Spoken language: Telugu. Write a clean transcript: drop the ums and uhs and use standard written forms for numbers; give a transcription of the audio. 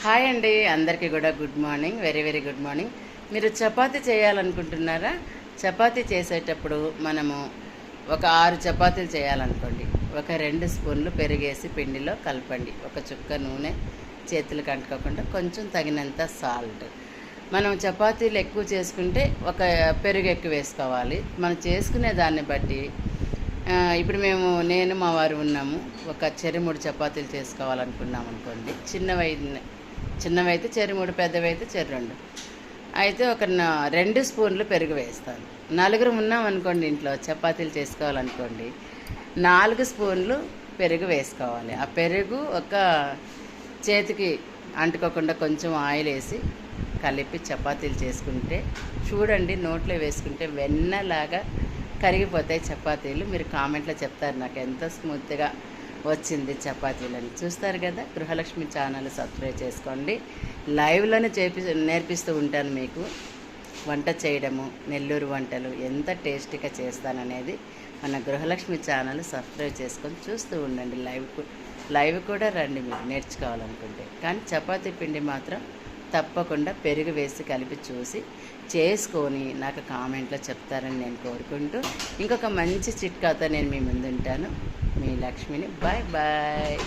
హాయ్ అండి, అందరికీ కూడా good morning, very very good morning. మీరు చపాతీ చేయాలనుకుంటున్నారా? చపాతీ చేసేటప్పుడు మనము ఒక 6 చపాతీలు చేయాలనుకోండి, ఒక 2 స్పూన్లు పెరిగేసి పిండిలో కలపండి. ఒక చుక్క నూనె చేతులకు అంటుకోకుండా, కొంచెం తగినంత సాల్ట్. మనం చపాతీలు ఎక్కువ చేసుకుంటే ఒక పెరుగు ఎక్కువ వేసుకోవాలి. మనం చేసుకునే దాన్ని బట్టి ఇప్పుడు నేను మా వారు ఉన్నాము. ఒక చెరి 3 చపాతీలు చేసుకోవాలనుకున్నాం అనుకోండి. చిన్నవైతే చెరి 3, పెద్దవైతే చెరి 2. అయితే ఒక 2 స్పూన్లు పెరుగు వేస్తాను. నలుగురు ఉన్నాం అనుకోండి, ఇంట్లో చపాతీలు చేసుకోవాలనుకోండి, 4 స్పూన్లు పెరుగు వేసుకోవాలి. ఆ పెరుగు ఒక చేతికి అంటుకోకుండా కొంచెం ఆయిల్ వేసి కలిపి చపాతీలు చేసుకుంటే చూడండి, నోట్లో వేసుకుంటే వెన్నలాగా కరిగిపోతాయి చపాతీలు. మీరు కామెంట్లో చెప్తారు నాకు ఎంత స్మూత్గా వచ్చింది చపాతీలని. చూస్తారు కదా, గృహలక్ష్మి ఛానల్ సబ్స్క్రైబ్ చేసుకోండి. లైవ్లోనే నేర్పిస్తూ ఉంటాను మీకు వంట చేయడము, నెల్లూరు వంటలు ఎంత టేస్టీగా చేస్తాననేది. మన గృహలక్ష్మి ఛానల్ సబ్స్క్రైబ్ చేసుకొని చూస్తూ ఉండండి. లైవ్ కూడా రండి మీరు నేర్చుకోవాలనుకుంటే. కానీ చపాతీ పిండి మాత్రం తప్పకుండా పెరుగు వేసి కలిపి చూసి చేసుకొని నాకు కామెంట్లో చెప్తారని నేను కోరుకుంటూ, ఇంకొక మంచి చిట్కాతో నేను మీ ముందుంటాను. మీ లక్ష్మిని. Bye bye.